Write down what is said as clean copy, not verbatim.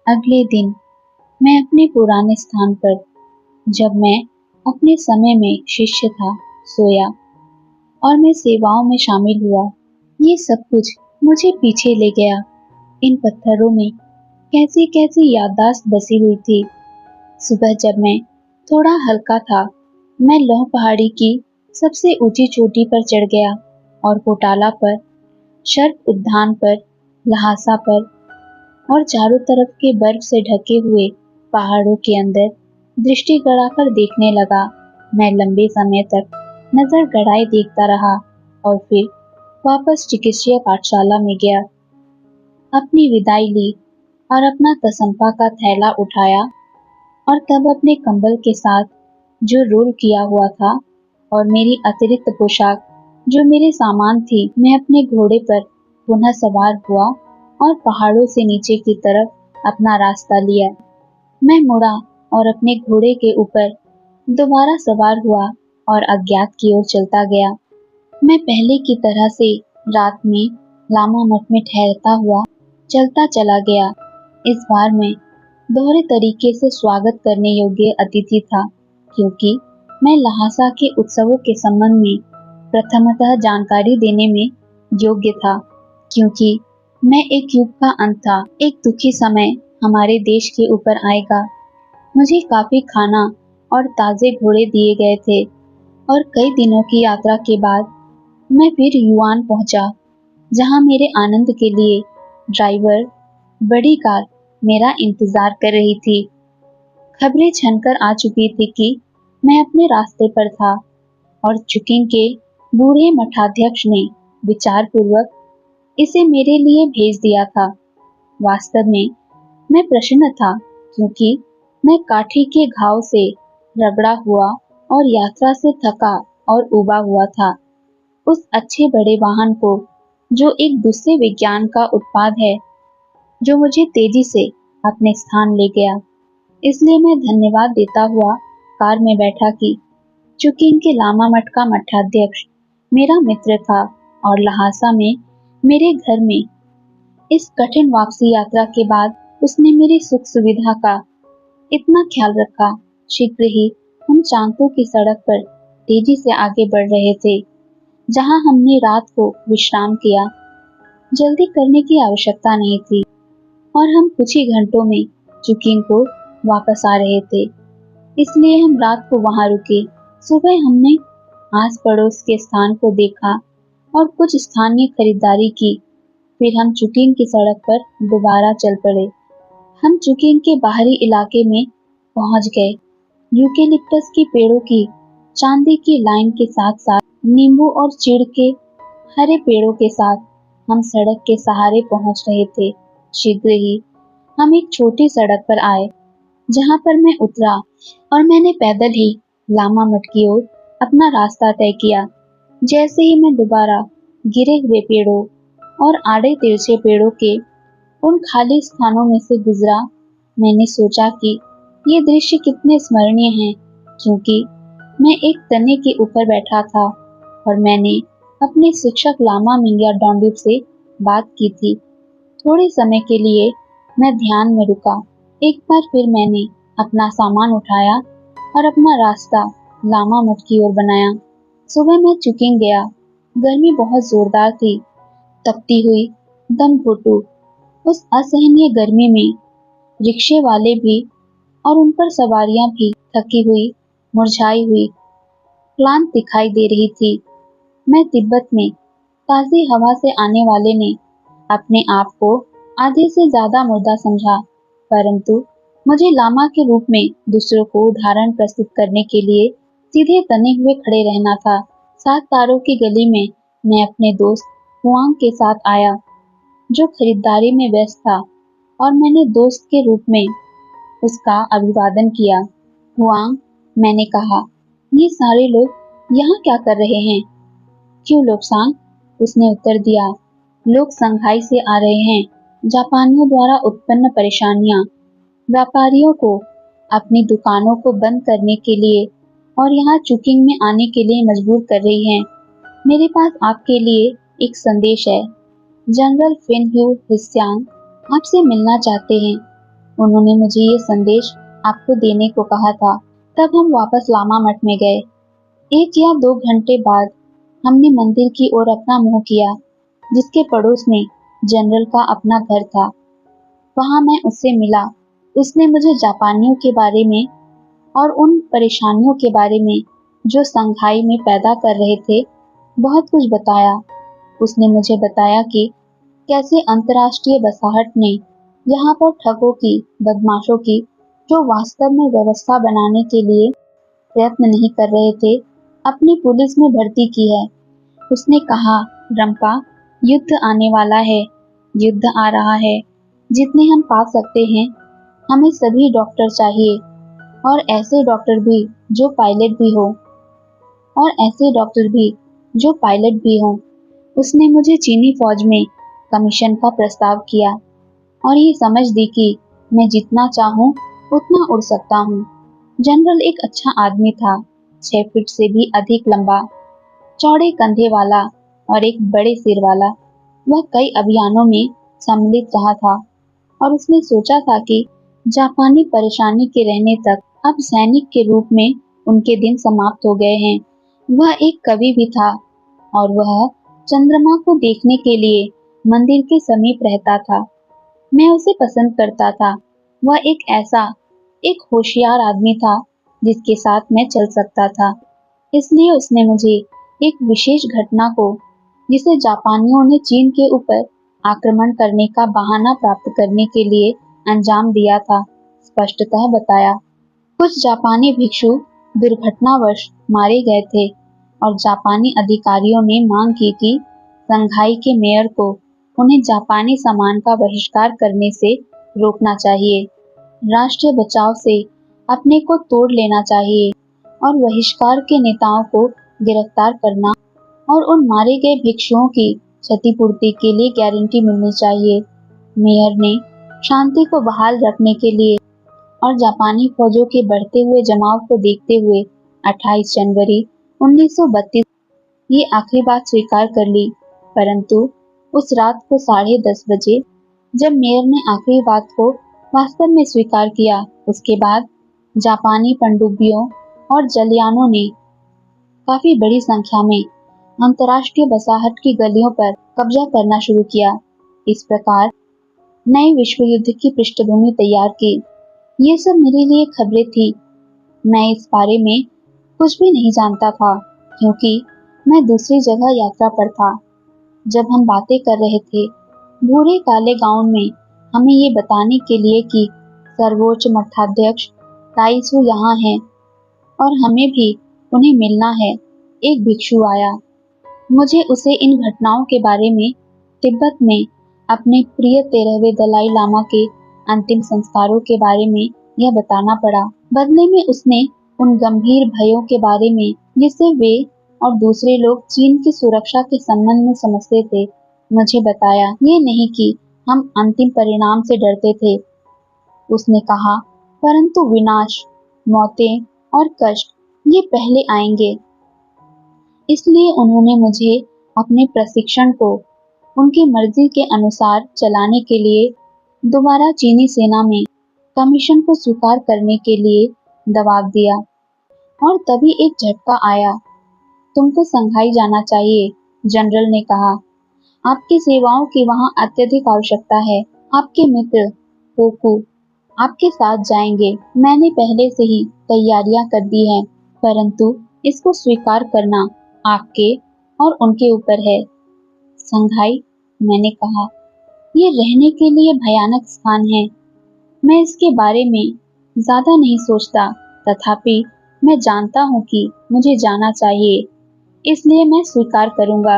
अगले दिन मैं अपने पुराने स्थान पर, जब मैं अपने समय में शिष्य था, सोया और मैं सेवाओं में शामिल हुआ। ये सब कुछ मुझे पीछे ले गया। इन पत्थरों में कैसी कैसी याददाश्त बसी हुई थी। सुबह जब मैं थोड़ा हल्का था, मैं लौह पहाड़ी की सबसे ऊंची चोटी पर चढ़ गया और कोटाला पर, शर्क उद्यान पर, लहासा पर और चारों तरफ के बर्फ से ढके हुए पहाड़ों के अंदर दृष्टि गड़ाकर देखने लगा। मैं लंबे समय तक नजर गड़ाए देखता रहा और फिर वापस चिकित्सीय पाठशाला में गया। अपनी विदाई ली और अपना तसंपा का थैला उठाया और तब अपने कंबल के साथ जो रोल किया हुआ था और मेरी अतिरिक्त पोशाक जो मेरे सामान थी, मैं अपने घोड़े पर पुनः सवार हुआ और पहाड़ों से नीचे की तरफ अपना रास्ता लिया। मैं मुड़ा और अपने घोड़े के ऊपर दोबारा सवार हुआ और अज्ञात की ओर चलता गया। मैं पहले की तरह से रात में लामा मठ में ठहरता हुआ चलता चला गया। इस बार मैं दोहरे तरीके से स्वागत करने योग्य अतिथि था, क्योंकि मैं लहासा के उत्सवों के संबंध में प्रथमतः जानकारी देने में योग्य था, क्योंकि मैं एक युग का अंत था। एक दुखी समय हमारे देश के ऊपर आएगा। मुझे काफी खाना और ताजे घोड़े दिए गए थे और कई दिनों की यात्रा के बाद मैं फिर युआन पहुंचा, जहां मेरे आनंद के लिए ड्राइवर बड़ी कार मेरा इंतजार कर रही थी। खबरें छनकर आ चुकी थी कि मैं अपने रास्ते पर था और चुकिंग के बूढ़े मठाध्यक्ष ने विचार पूर्वक इसे मेरे लिए भेज दिया था। वास्तव में मैं प्रसन्न था, क्योंकि मैं काठी के घाव से रगड़ा हुआ और यात्रा से थका और उबा हुआ था। उस अच्छे बड़े वाहन को, जो एक दूसरे विज्ञान का उत्पाद है, जो मुझे तेजी से अपने स्थान ले गया। इसलिए मैं धन्यवाद देता हुआ कार में बैठा कि चूंकि इनके लामा मठ का मठाध्यक्ष मेरा मित्र था और लहासा में मेरे घर में इस कठिन वापसी यात्रा के बाद उसने मेरी सुख सुविधा का इतना ख्याल रखा। शीघ्र ही हम चांगतो की सड़क पर तेजी से आगे बढ़ रहे थे, जहां हमने रात को विश्राम किया। जल्दी करने की आवश्यकता नहीं थी और हम कुछ ही घंटों में चुकिंग को वापस आ रहे थे, इसलिए हम रात को वहां रुके। सुबह हमने आस पड़ोस के स्थान को देखा और कुछ स्थानीय खरीदारी की। फिर हम चुकिंग की सड़क पर दोबारा चल पड़े। हम चुकिंग के बाहरी इलाके में पहुंच गए। यूकेलिप्टस के पेड़ों की चांदी की लाइन के साथ साथ नींबू और चीड़ के हरे पेड़ों के साथ हम सड़क के सहारे पहुंच रहे थे। शीघ्र ही हम एक छोटी सड़क पर आए, जहां पर मैं उतरा और मैंने पैदल ही लामा मठ की ओर अपना रास्ता तय किया। जैसे ही मैं दोबारा गिरे हुए पेड़ों और आड़े तिरछे पेड़ों के उन खाली स्थानों में से गुजरा, मैंने सोचा कि ये दृश्य कितने स्मरणीय हैं, क्योंकि मैं एक तने के ऊपर बैठा था और मैंने अपने शिक्षक लामा मिंग्या डोंडिप से बात की थी। थोड़े समय के लिए मैं ध्यान में रुका। एक बार फिर मैंने अपना सामान उठाया और अपना रास्ता लामा मठ की ओर बनाया। सुबह मैं चुकिंग गया। गर्मी बहुत जोरदार थी। तपती हुई दम घुटू उस असहनीय गर्मी में रिक्शे वाले भी और उन पर सवारियां भी थकी हुई, मुरझाई हुई क्लांत दिखाई दे रही थी। मैं तिब्बत में ताजी हवा से आने वाले ने अपने आप को आधे से ज्यादा मुर्दा समझा, परंतु मुझे लामा के रूप में दूसरों को उदाहरण प्रस्तुत करने के लिए सीधे तने हुए खड़े रहना था। 7 तारों की गली में मैं अपने दोस्त हुआंग के साथ आया, जो खरीदारी में व्यस्त था, और मैंने दोस्त के रूप में उसका अभिवादन किया। हुआंग, मैंने कहा, ये सारे लोग यहाँ क्या कर रहे हैं? क्यों लोब्सांग, उसने उत्तर दिया, लोग संघाई से आ रहे हैं। जापानियों द्वारा उत्पन्न परेशानियां व्यापारियों को अपनी दुकानों को बंद करने के लिए और यहाँ चुकिंग में आने के लिए मजबूर कर रही हैं। मेरे पास आपके लिए एक संदेश है। जनरल फिन ह्यू हिस्यांग आपसे मिलना चाहते हैं। उन्होंने मुझे ये संदेश आपको देने को कहा था। तब हम वापस लामा मठ में गए। 1 या 2 घंटे बाद हमने मंदिर की ओर अपना मुंह किया, जिसके पड़ोस में जनरल का अपना घर था। वहां मैं उससे मिला। उसने मुझे जापानियों के बारे में और उन परेशानियों के बारे में जो संघाई में पैदा कर रहे थे बहुत कुछ बताया। उसने मुझे बताया कि कैसे अंतर्राष्ट्रीय बसाहट ने यहाँ पर ठगों की, बदमाशों की, जो वास्तव में व्यवस्था बनाने के लिए प्रयत्न नहीं कर रहे थे, अपनी पुलिस में भर्ती की है। उसने कहा, रंपा, युद्ध आने वाला है, युद्ध आ रहा है। जितने हम पा सकते हैं, हमें सभी डॉक्टर चाहिए, और ऐसे डॉक्टर भी जो पायलट भी हो और ऐसे डॉक्टर भी जो पायलट भी हों। उसने मुझे चीनी फौज में कमीशन का प्रस्ताव किया और ये समझ दी कि मैं जितना चाहूँ उतना उड़ सकता हूँ। जनरल एक अच्छा आदमी था, 6 फीट से भी अधिक लंबा, चौड़े कंधे वाला और एक बड़े सिर वाला। वह कई अभियानों में सम्मिलित रहा था और उसने सोचा था कि जापानी परेशानी के रहने तक अब सैनिक के रूप में उनके दिन समाप्त हो गए हैं। वह एक कवि भी था और वह चंद्रमा को देखने के लिए मंदिर के समीप रहता था। मैं उसे पसंद करता था। वह एक होशियार आदमी था जिसके साथ मैं चल सकता था। इसलिए उसने मुझे एक विशेष घटना को, जिसे जापानियों ने चीन के ऊपर आक्रमण करने का बहाना प्राप्त करने के लिए अंजाम दिया था, स्पष्टतः बताया। कुछ जापानी भिक्षु दुर्घटनावश मारे गए थे और जापानी अधिकारियों ने मांग की कि संघाई के मेयर को उन्हें जापानी सामान का बहिष्कार करने से रोकना चाहिए, राष्ट्रीय बचाव से अपने को तोड़ लेना चाहिए और बहिष्कार के नेताओं को गिरफ्तार करना और उन मारे गए भिक्षुओं की क्षतिपूर्ति के लिए गारंटी मिलनी चाहिए। मेयर ने शांति को बहाल रखने के लिए और जापानी फौजों के बढ़ते हुए जमाव को देखते हुए 28 जनवरी 1932 ये आखिरी बात स्वीकार कर ली। परंतु उस रात को 10:30 बजे जब मेयर ने आखिरी बात को वास्तव में स्वीकार किया, उसके बाद जापानी पनडुब्बियों और जलयानों ने काफी बड़ी संख्या में अंतर्राष्ट्रीय बसाहट की गलियों पर कब्जा करना शुरू किया। इस प्रकार नए विश्व युद्ध की पृष्ठभूमि तैयार की। ये सब मेरे लिए खबरें थी। मैं इस बारे में कुछ भी नहीं जानता था क्योंकि मैं दूसरी जगह यात्रा पर था। जब हम बातें कर रहे थे, भूरे काले गाउन में हमें ये बताने के लिए कि सर्वोच्च मठाध्यक्ष ताइसु यहाँ हैं और हमें भी उन्हें मिलना है, एक भिक्षु आया। मुझे उसे इन घटनाओं के बारे में तिब्बत में अपने प्रिय 13वें दलाई लामा के अंतिम संस्कारों के बारे में यह बताना पड़ा। बदले में उसने उन गंभीर भयों के बारे में जिसे वे और दूसरे लोग चीन की सुरक्षा के संबंध में समझते थे, मुझे बताया। ये नहीं कि हम अंतिम परिणाम से डरते थे, उसने कहा, परंतु विनाश, मौतें और कष्ट ये पहले आएंगे। इसलिए उन्होंने मुझे अपने प्रशिक्षण को उनकी मर्जी के अनुसार चलाने के लिए दोबारा चीनी सेना में कमीशन को स्वीकार करने के लिए दबाव दिया। और तभी एक झटका आया। तुमको संघाई जाना चाहिए, जनरल ने कहा। आपकी सेवाओं की वहां अत्यधिक आवश्यकता है। आपके मित्र कोकू आपके साथ जाएंगे। मैंने पहले से ही तैयारियां कर दी हैं, परंतु इसको स्वीकार करना आपके और उनके ऊपर है। संघाई, मैंने कहा, ये रहने के लिए भयानक स्थान है। मैं इसके बारे में ज्यादा नहीं सोचता, तथापि मैं जानता हूँ कि मुझे जाना चाहिए, इसलिए मैं स्वीकार करूंगा।